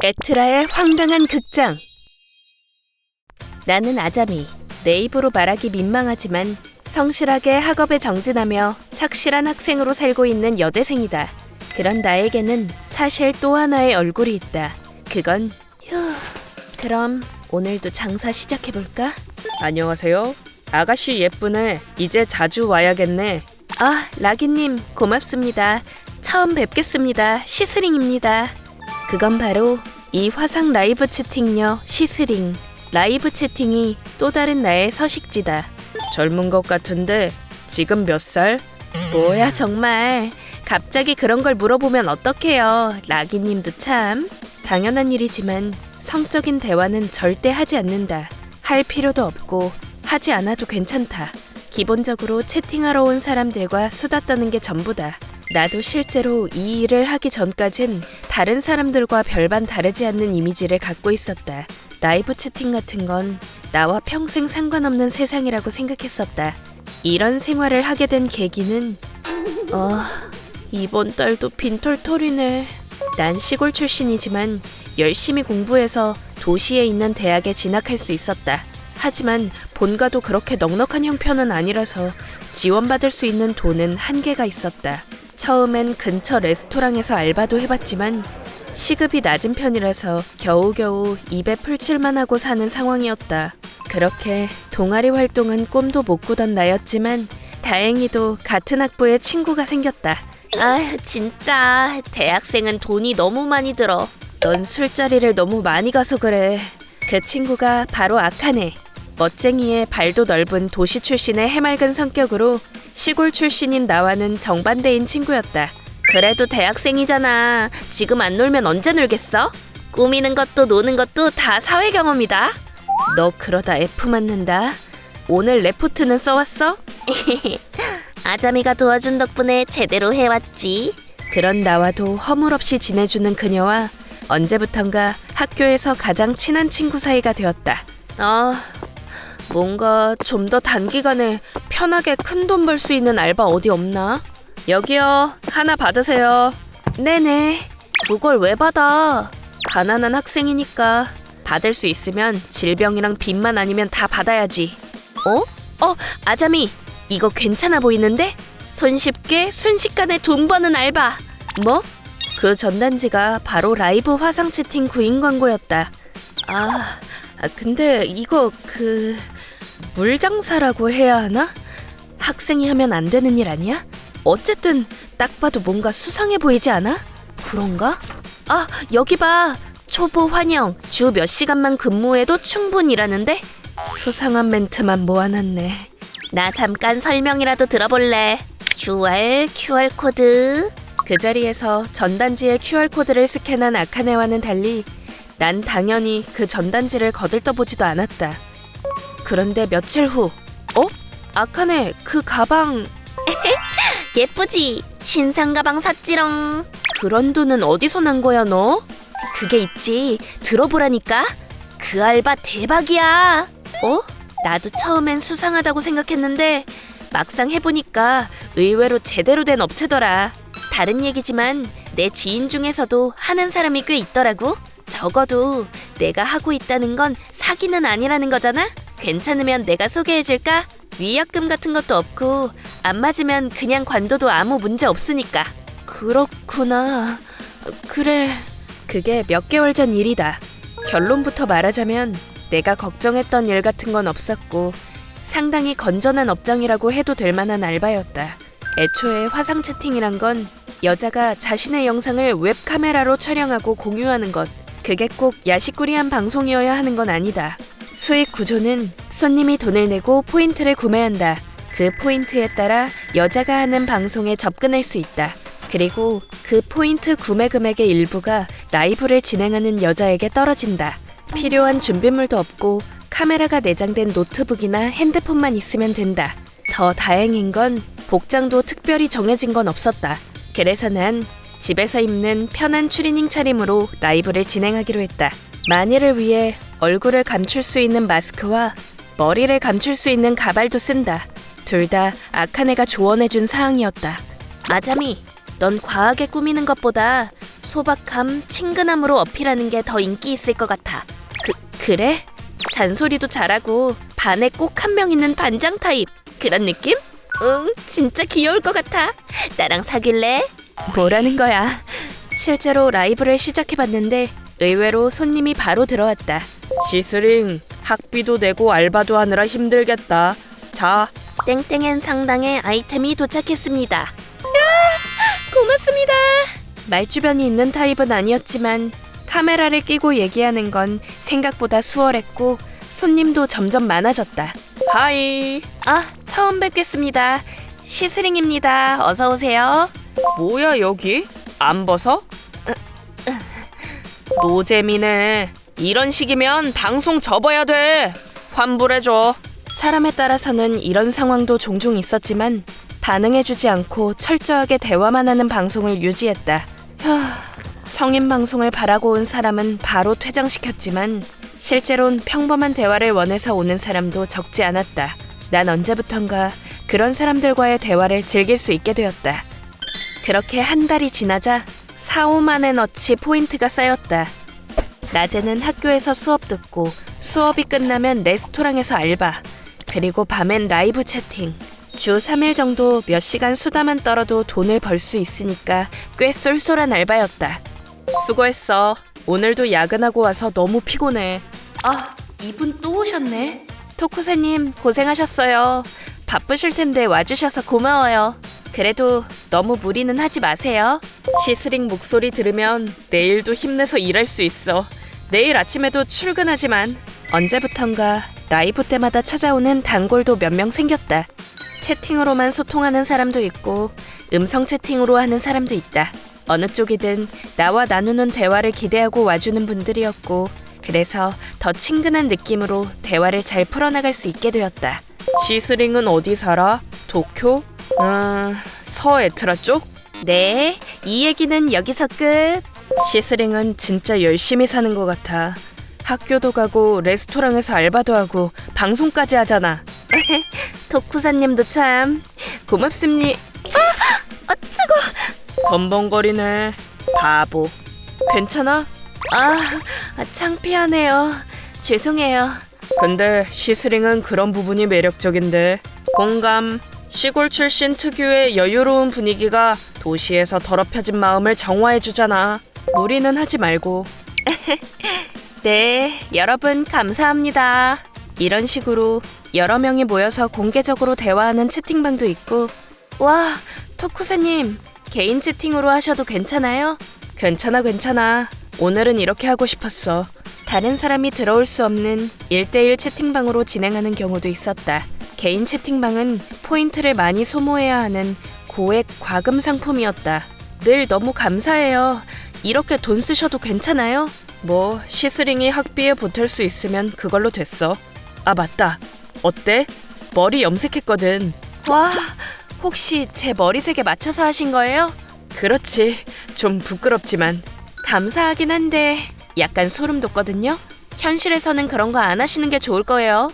에트라의 황당한 극장. 나는 아자미. 내 입으로 말하기 민망하지만 성실하게 학업에 정진하며 착실한 학생으로 살고 있는 여대생이다. 그런 나에게는 사실 또 하나의 얼굴이 있다. 그건 그럼 오늘도 장사 시작해볼까? 안녕하세요. 아가씨 예쁘네. 이제 자주 와야겠네. 아, 라기님 고맙습니다. 처음 뵙겠습니다. 시스링입니다. 그건 바로 이 화상 라이브 채팅녀 시스링. 라이브 채팅이 또 다른 나의 서식지다. 젊은 것 같은데 지금 몇 살? 뭐야 정말. 갑자기 그런 걸 물어보면 어떡해요. 라기님도 참. 당연한 일이지만 성적인 대화는 절대 하지 않는다. 할 필요도 없고 하지 않아도 괜찮다. 기본적으로 채팅하러 온 사람들과 수다 떠는 게 전부다. 나도 실제로 이 일을 하기 전까진 다른 사람들과 별반 다르지 않는 이미지를 갖고 있었다. 라이브 채팅 같은 건 나와 평생 상관없는 세상이라고 생각했었다. 이런 생활을 하게 된 계기는 이번 달도 빈털털이네. 난 시골 출신이지만 열심히 공부해서 도시에 있는 대학에 진학할 수 있었다. 하지만 본가도 그렇게 넉넉한 형편은 아니라서 지원받을 수 있는 돈은 한계가 있었다. 처음엔 근처 레스토랑에서 알바도 해봤지만 시급이 낮은 편이라서 겨우겨우 입에 풀칠만 하고 사는 상황이었다. 그렇게 동아리 활동은 꿈도 못 꾸던 나였지만 다행히도 같은 학부에 친구가 생겼다. 아, 진짜 대학생은 돈이 너무 많이 들어. 넌 술자리를 너무 많이 가서 그래. 그 친구가 바로 아카네. 멋쟁이의 발도 넓은 도시 출신의 해맑은 성격으로 시골 출신인 나와는 정반대인 친구였다. 그래도 대학생이잖아. 지금 안 놀면 언제 놀겠어? 꾸미는 것도 노는 것도 다 사회 경험이다. 너 그러다 F 맞는다. 오늘 레포트는 써왔어? 아자미가 도와준 덕분에 제대로 해왔지. 그런 나와도 허물없이 지내주는 그녀와 언제부턴가 학교에서 가장 친한 친구 사이가 되었다. 뭔가 좀 더 단기간에 편하게 큰 돈 벌 수 있는 알바 어디 없나? 여기요. 하나 받으세요. 네네. 그걸 왜 받아? 가난한 학생이니까. 받을 수 있으면 질병이랑 빚만 아니면 다 받아야지. 아자미. 이거 괜찮아 보이는데? 손쉽게 순식간에 돈 버는 알바. 뭐? 그 전단지가 바로 라이브 화상 채팅 구인 광고였다. 근데 이거 물장사라고 해야 하나? 학생이 하면 안 되는 일 아니야? 어쨌든 딱 봐도 뭔가 수상해 보이지 않아? 그런가? 여기 봐. 초보 환영. 주 몇 시간만 근무해도 충분이라는데? 수상한 멘트만 모아놨네. 나 잠깐 설명이라도 들어볼래. QR코드. 그 자리에서 전단지의 QR코드를 스캔한 아카네와는 달리 난 당연히 그 전단지를 거들떠보지도 않았다. 그런데 며칠 후 아카네, 그 가방 예쁘지? 신상 가방 샀지롱. 그런 돈은 어디서 난 거야 너? 그게 있지. 들어보라니까. 그 알바 대박이야. 나도 처음엔 수상하다고 생각했는데 막상 해보니까 의외로 제대로 된 업체더라. 다른 얘기지만 내 지인 중에서도 하는 사람이 꽤 있더라고. 적어도 내가 하고 있다는 건 사기는 아니라는 거잖아? 괜찮으면 내가 소개해줄까? 위약금 같은 것도 없고 안 맞으면 그냥 관둬도 아무 문제 없으니까. 그렇구나. 그래. 그게 몇 개월 전 일이다. 결론부터 말하자면 내가 걱정했던 일 같은 건 없었고 상당히 건전한 업장이라고 해도 될 만한 알바였다. 애초에 화상 채팅이란 건 여자가 자신의 영상을 웹카메라로 촬영하고 공유하는 것. 그게 꼭 야식꾸리한 방송이어야 하는 건 아니다. 수익 구조는 손님이 돈을 내고 포인트를 구매한다. 그 포인트에 따라 여자가 하는 방송에 접근할 수 있다. 그리고 그 포인트 구매 금액의 일부가 라이브를 진행하는 여자에게 떨어진다. 필요한 준비물도 없고 카메라가 내장된 노트북이나 핸드폰만 있으면 된다. 더 다행인 건 복장도 특별히 정해진 건 없었다. 그래서 난 집에서 입는 편한 추리닝 차림으로 라이브를 진행하기로 했다. 만일을 위해 얼굴을 감출 수 있는 마스크와 머리를 감출 수 있는 가발도 쓴다. 둘 다 아카네가 조언해준 사항이었다. 아자미, 이거 넌 과하게 꾸미는 것보다 소박함, 친근함으로 어필하는 게 더 인기 있을 것 같아. 그래? 잔소리도 잘하고 반에 꼭 한 명 있는 반장 타입. 그런 느낌? 응, 진짜 귀여울 것 같아. 나랑 사귈래? 뭐라는 거야? 실제로 라이브를 시작해봤는데 의외로 손님이 바로 들어왔다. 시스링, 학비도 내고 알바도 하느라 힘들겠다. 자, 땡땡엔 상당의 아이템이 도착했습니다. 고맙습니다. 말주변이 있는 타입은 아니었지만 카메라를 끼고 얘기하는 건 생각보다 수월했고 손님도 점점 많아졌다. 하이. 처음 뵙겠습니다. 시스링입니다. 어서 오세요. 뭐야 여기? 안 벗어? 노잼이네. 이런 식이면 방송 접어야 돼. 환불해줘. 사람에 따라서는 이런 상황도 종종 있었지만 반응해주지 않고 철저하게 대화만 하는 방송을 유지했다. 성인 방송을 바라고 온 사람은 바로 퇴장시켰지만 실제론 평범한 대화를 원해서 오는 사람도 적지 않았다. 난 언제부턴가 그런 사람들과의 대화를 즐길 수 있게 되었다. 그렇게 한 달이 지나자 4-5만 엔어치 포인트가 쌓였다. 낮에는 학교에서 수업 듣고 수업이 끝나면 레스토랑에서 알바, 그리고 밤엔 라이브 채팅. 주 3일 정도 몇 시간 수다만 떨어도 돈을 벌 수 있으니까 꽤 쏠쏠한 알바였다. 수고했어. 오늘도 야근하고 와서 너무 피곤해. 이분 또 오셨네. 토쿠세님 고생하셨어요. 바쁘실 텐데 와주셔서 고마워요. 그래도 너무 무리는 하지 마세요. 시스링 목소리 들으면 내일도 힘내서 일할 수 있어. 내일 아침에도 출근하지만 언제부턴가 라이브 때마다 찾아오는 단골도 몇 명 생겼다. 채팅으로만 소통하는 사람도 있고 음성 채팅으로 하는 사람도 있다. 어느 쪽이든 나와 나누는 대화를 기대하고 와주는 분들이었고 그래서 더 친근한 느낌으로 대화를 잘 풀어나갈 수 있게 되었다. 시스링은 어디 살아? 도쿄? 서에트라 쪽? 네, 이 얘기는 여기서 끝. 시스링은 진짜 열심히 사는 것 같아. 학교도 가고 레스토랑에서 알바도 하고 방송까지 하잖아. 도쿠사님도 참 고맙습니. 뜨거. 덤벙거리네. 바보. 괜찮아? 창피하네요. 죄송해요. 근데 시스링은 그런 부분이 매력적인데. 공감. 시골 출신 특유의 여유로운 분위기가 도시에서 더럽혀진 마음을 정화해주잖아. 무리는 하지 말고. 네, 여러분 감사합니다. 이런 식으로 여러 명이 모여서 공개적으로 대화하는 채팅방도 있고. 와, 토쿠사님 개인 채팅으로 하셔도 괜찮아요? 괜찮아. 오늘은 이렇게 하고 싶었어. 다른 사람이 들어올 수 없는 1대1 채팅방으로 진행하는 경우도 있었다. 개인 채팅방은 포인트를 많이 소모해야 하는 고액 과금 상품이었다. 늘 너무 감사해요. 이렇게 돈 쓰셔도 괜찮아요? 뭐 시스링이 학비에 보탤 수 있으면 그걸로 됐어. 맞다. 어때? 머리 염색했거든. 와, 혹시 제 머리색에 맞춰서 하신 거예요? 그렇지. 좀 부끄럽지만. 감사하긴 한데 약간 소름 돋거든요. 현실에서는 그런 거 안 하시는 게 좋을 거예요.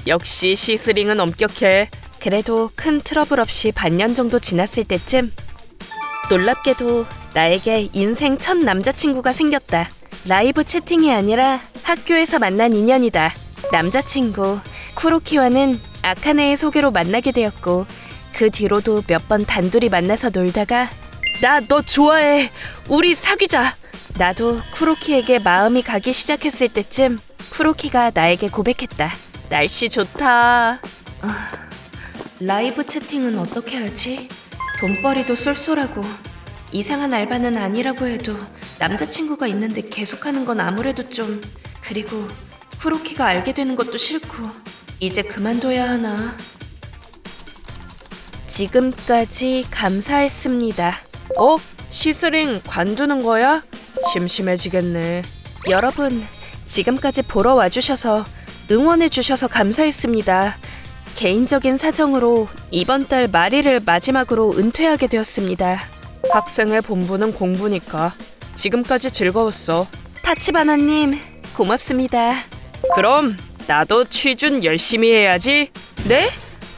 역시 시스링은 엄격해. 그래도 큰 트러블 없이 반년 정도 지났을 때쯤 놀랍게도 나에게 인생 첫 남자친구가 생겼다. 라이브 채팅이 아니라 학교에서 만난 인연이다. 남자친구 쿠로키와는 아카네의 소개로 만나게 되었고 그 뒤로도 몇 번 단둘이 만나서 놀다가 나 너 좋아해. 우리 사귀자. 나도 쿠로키에게 마음이 가기 시작했을 때쯤 쿠로키가 나에게 고백했다. 날씨 좋다. 라이브 채팅은 어떻게 하지? 돈벌이도 쏠쏠하고 이상한 알바는 아니라고 해도 남자친구가 있는데 계속하는 건 아무래도 좀. 그리고 쿠로키가 알게 되는 것도 싫고 이제 그만둬야 하나. 지금까지 감사했습니다. 시스링 관두는 거야? 심심해지겠네. 여러분, 지금까지 보러 와주셔서 응원해주셔서 감사했습니다. 개인적인 사정으로 이번 달 말일을 마지막으로 은퇴하게 되었습니다. 학생의 본분은 공부니까. 지금까지 즐거웠어. 타치바나님, 고맙습니다. 그럼 나도 취준 열심히 해야지. 네?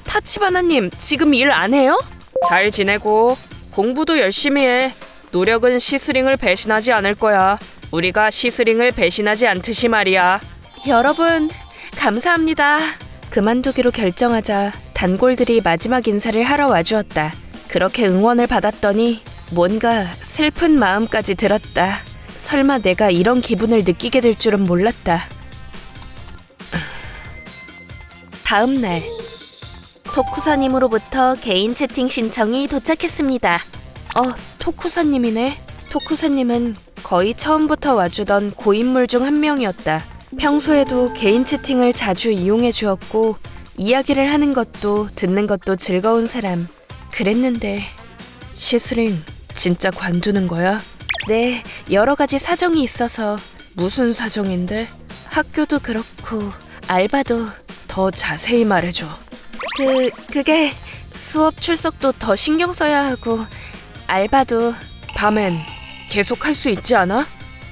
타치바나님, 지금 일 안 해요? 잘 지내고 공부도 열심히 해. 노력은 시스링을 배신하지 않을 거야. 우리가 시스링을 배신하지 않듯이 말이야. 여러분, 감사합니다. 그만두기로 결정하자 단골들이 마지막 인사를 하러 와주었다. 그렇게 응원을 받았더니 뭔가 슬픈 마음까지 들었다. 설마 내가 이런 기분을 느끼게 될 줄은 몰랐다. 다음 날, 토쿠사님으로부터 개인 채팅 신청이 도착했습니다. 토쿠사님이네. 토쿠사님은 거의 처음부터 와주던 고인물 중 한 명이었다. 평소에도 개인 채팅을 자주 이용해 주었고 이야기를 하는 것도 듣는 것도 즐거운 사람. 그랬는데 시스링 진짜 관두는 거야? 네, 여러 가지 사정이 있어서. 무슨 사정인데? 학교도 그렇고 알바도. 더 자세히 말해줘. 그게 수업 출석도 더 신경 써야 하고 알바도. 밤엔 계속 할 수 있지 않아?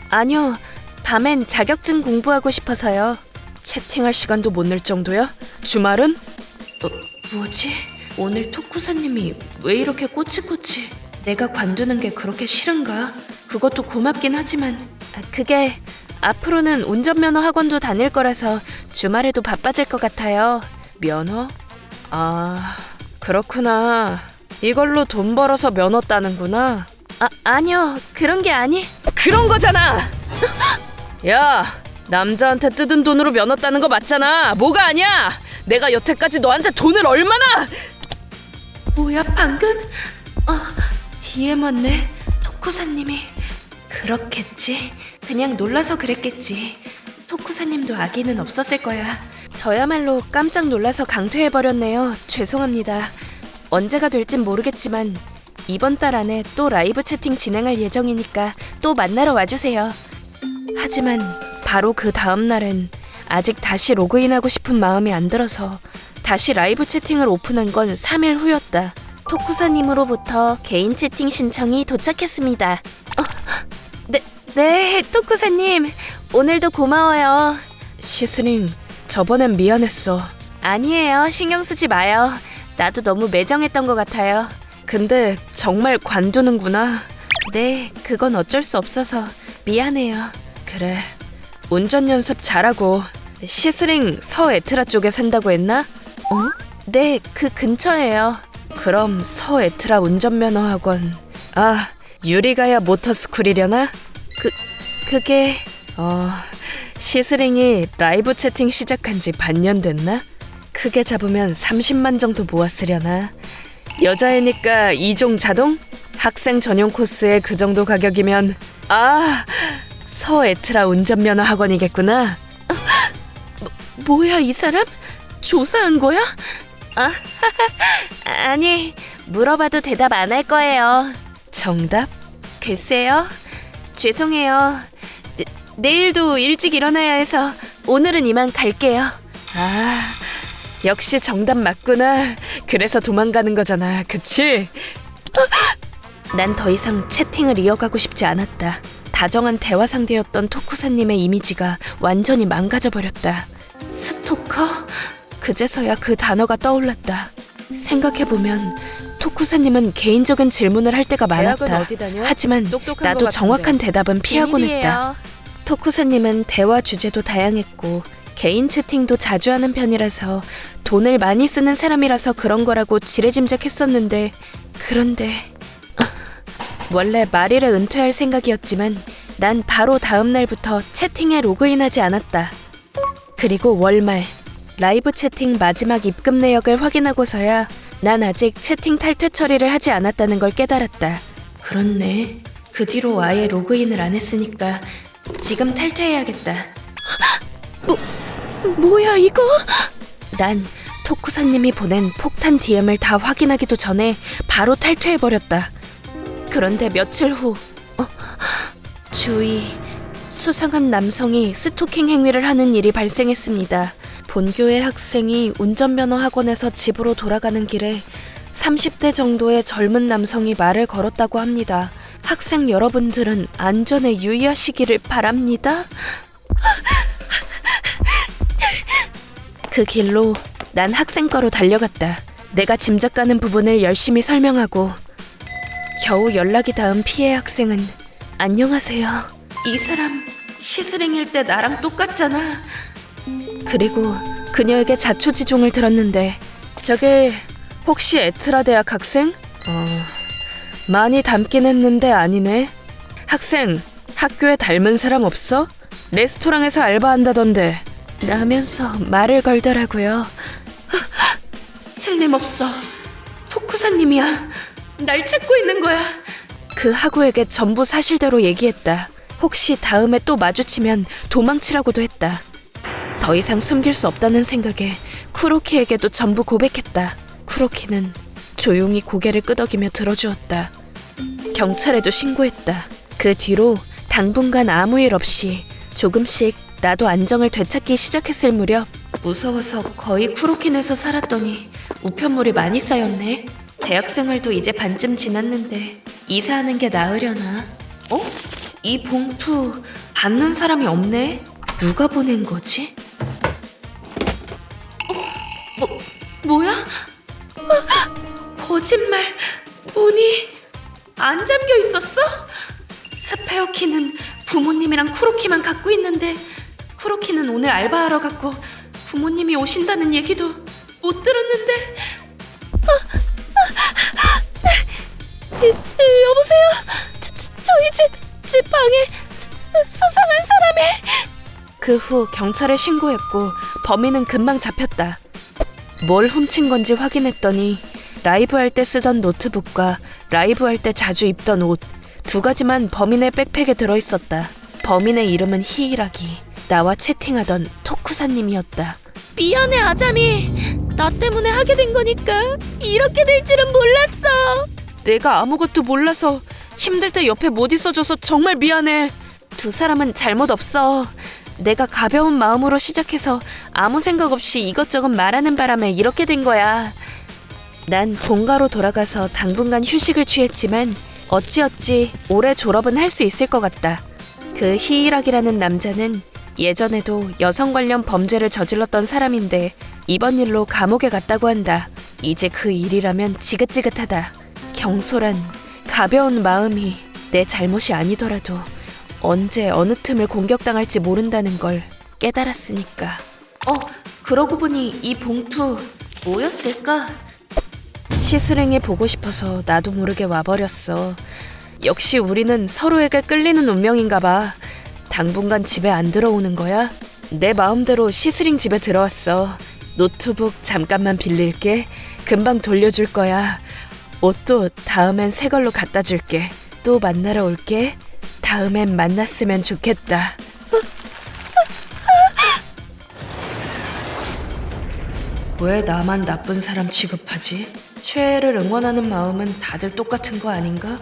아니요, 밤엔 자격증 공부하고 싶어서요. 채팅할 시간도 못 낼 정도야? 주말은? 뭐지? 오늘 토쿠사님이 왜 이렇게 꼬치꼬치? 내가 관두는 게 그렇게 싫은가? 그것도 고맙긴 하지만 그게 앞으로는 운전면허 학원도 다닐 거라서 주말에도 바빠질 것 같아요. 면허? 아, 그렇구나. 이걸로 돈 벌어서 면허 따는구나. 아니요, 그런 게 아니. 그런 거잖아. 야, 남자한테 뜯은 돈으로 면허 따는 거 맞잖아. 뭐가 아니야? 내가 여태까지 너한테 돈을 얼마나. 뭐야 방금? DM 왔네. 토쿠사님이. 그렇겠지. 그냥 놀라서 그랬겠지. 토쿠사님도 악의는 없었을 거야. 저야말로 깜짝 놀라서 강퇴해버렸네요. 죄송합니다. 언제가 될진 모르겠지만 이번 달 안에 또 라이브 채팅 진행할 예정이니까 또 만나러 와주세요. 하지만 바로 그 다음 날은 아직 다시 로그인하고 싶은 마음이 안 들어서 다시 라이브 채팅을 오픈한 건 3일 후였다. 토쿠사님으로부터 개인 채팅 신청이 도착했습니다. 네, 토쿠사님. 오늘도 고마워요. 시스링, 저번엔 미안했어. 아니에요, 신경 쓰지 마요. 나도 너무 매정했던 것 같아요. 근데 정말 관두는구나. 네, 그건 어쩔 수 없어서 미안해요. 그래, 운전 연습 잘하고. 시스링 서에트라 쪽에 산다고 했나? 네, 그 근처예요. 그럼 서에트라 운전면허 학원. 유리가야 모터스쿨이려나? 그게 시스링이 라이브 채팅 시작한 지 반년 됐나? 크게 잡으면 30만 정도 모았으려나? 여자애니까 2종 자동? 학생 전용 코스에 그 정도 가격이면 서에트라 운전면허 학원이겠구나. 뭐야 이 사람? 조사한 거야? 아니, 물어봐도 대답 안 할 거예요. 정답? 글쎄요. 죄송해요. 내일도 일찍 일어나야 해서 오늘은 이만 갈게요. 역시 정답 맞구나. 그래서 도망가는 거잖아, 그치? 난 더 이상 채팅을 이어가고 싶지 않았다. 다정한 대화 상대였던 토쿠사님의 이미지가 완전히 망가져버렸다. 스토커? 그제서야 그 단어가 떠올랐다. 생각해보면 토쿠사님은 개인적인 질문을 할 때가 많았다. 하지만 나도 정확한 대답은 피하곤 했다. 토쿠사님은 대화 주제도 다양했고 개인 채팅도 자주 하는 편이라서 돈을 많이 쓰는 사람이라서 그런 거라고 지레짐작했었는데, 그런데 원래 말일에 은퇴할 생각이었지만 난 바로 다음 날부터 채팅에 로그인하지 않았다. 그리고 월말 라이브 채팅 마지막 입금 내역을 확인하고서야 난 아직 채팅 탈퇴 처리를 하지 않았다는 걸 깨달았다. 그렇네. 그 뒤로 아예 로그인을 안 했으니까 지금 탈퇴해야겠다. 뭐야 이거? 난 토쿠사님이 보낸 폭탄 DM을 다 확인하기도 전에 바로 탈퇴해버렸다. 그런데 며칠 후 주의, 수상한 남성이 스토킹 행위를 하는 일이 발생했습니다. 본교의 학생이 운전면허 학원에서 집으로 돌아가는 길에 30대 정도의 젊은 남성이 말을 걸었다고 합니다. 학생 여러분들은 안전에 유의하시기를 바랍니다. 그 길로 난 학생과로 달려갔다. 내가 짐작가는 부분을 열심히 설명하고 겨우 연락이 닿은 피해 학생은 안녕하세요. 이 사람 시스링일 때 나랑 똑같잖아. 그리고 그녀에게 자초지종을 들었는데 저게 혹시 에트라 대학 학생? 많이 닮긴 했는데 아니네. 학생, 학교에 닮은 사람 없어? 레스토랑에서 알바한다던데. 라면서 말을 걸더라고요. 틀림없어. 토쿠사님이야. 날 찾고 있는 거야. 그 하구에게 전부 사실대로 얘기했다. 혹시 다음에 또 마주치면 도망치라고도 했다. 더 이상 숨길 수 없다는 생각에 쿠로키에게도 전부 고백했다. 쿠로키는 조용히 고개를 끄덕이며 들어주었다. 경찰에도 신고했다. 그 뒤로 당분간 아무 일 없이 조금씩 나도 안정을 되찾기 시작했을 무렵 무서워서 거의 쿠로킨에서 살았더니 우편물이 많이 쌓였네. 대학 생활도 이제 반쯤 지났는데 이사하는 게 나으려나? 이 봉투 받는 사람이 없네? 누가 보낸 거지? 뭐야? 거짓말. 문이 안 잠겨 있었어? 스페어 키는 부모님이랑 쿠로키만 갖고 있는데 쿠로키는 오늘 알바하러 갔고 부모님이 오신다는 얘기도 못 들었는데. 여보세요? 저희 집 방에 수상한 사람이. 그 후 경찰에 신고했고 범인은 금방 잡혔다. 뭘 훔친 건지 확인했더니 라이브 할 때 쓰던 노트북과 라이브 할 때 자주 입던 옷 두 가지만 범인의 백팩에 들어있었다. 범인의 이름은 히이라기, 나와 채팅하던 토쿠사님이었다. 미안해 아자미. 나 때문에 하게 된 거니까 이렇게 될 줄은 몰랐어. 내가 아무것도 몰라서 힘들 때 옆에 못 있어줘서 정말 미안해. 두 사람은 잘못 없어. 내가 가벼운 마음으로 시작해서 아무 생각 없이 이것저것 말하는 바람에 이렇게 된 거야. 난 본가로 돌아가서 당분간 휴식을 취했지만 어찌어찌 올해 졸업은 할 수 있을 것 같다. 그 히이락이라는 남자는 예전에도 여성 관련 범죄를 저질렀던 사람인데 이번 일로 감옥에 갔다고 한다. 이제 그 일이라면 지긋지긋하다. 경솔한 가벼운 마음이 내 잘못이 아니더라도 언제 어느 틈을 공격당할지 모른다는 걸 깨달았으니까. 그러고 보니 이 봉투 뭐였을까? 시스랭이 보고 싶어서 나도 모르게 와버렸어. 역시 우리는 서로에게 끌리는 운명인가 봐. 당분간 집에 안 들어오는 거야? 내 마음대로 시스링 집에 들어왔어. 노트북 잠깐만 빌릴게. 금방 돌려줄 거야. 옷도 다음엔 새 걸로 갖다 줄게. 또 만나러 올게. 다음엔 만났으면 좋겠다. 왜 나만 나쁜 사람 취급하지? 최애를 응원하는 마음은 다들 똑같은 거 아닌가?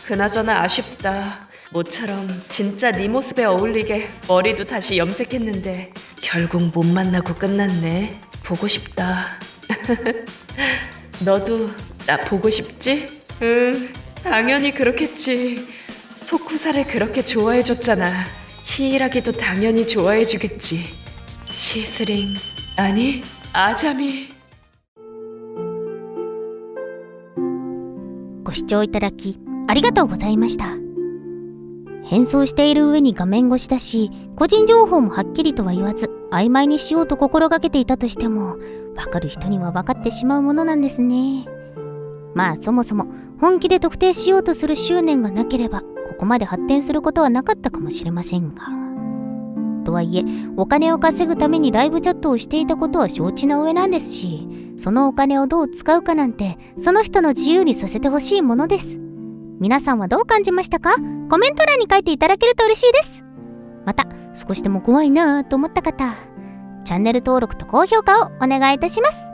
그나저나 아쉽다. 모처럼 진짜 네 모습에 어울리게 머리도 다시 염색했는데 결국 못 만나고 끝났네. 보고 싶다. 너도 나 보고 싶지? 응, 당연히 그렇겠지. 토쿠사를 그렇게 좋아해줬잖아. 히이라기도 당연히 좋아해주겠지. 시스링, 아니 아자미. ご視聴いただきありがとうございました。変装している上に画面越しだし、個人情報もはっきりとは言わず曖昧にしようと心がけていたとしても、わかる人にはわかってしまうものなんですね。まあそもそも本気で特定しようとする執念がなければここまで発展することはなかったかもしれませんが、とはいえお金を稼ぐためにライブチャットをしていたことは承知の上なんですし、そのお金をどう使うかなんてその人の自由にさせてほしいものです。皆さんはどう感じましたか？コメント欄に書いていただけると嬉しいです。また少しでも怖いなぁと思った方、チャンネル登録と高評価をお願いいたします。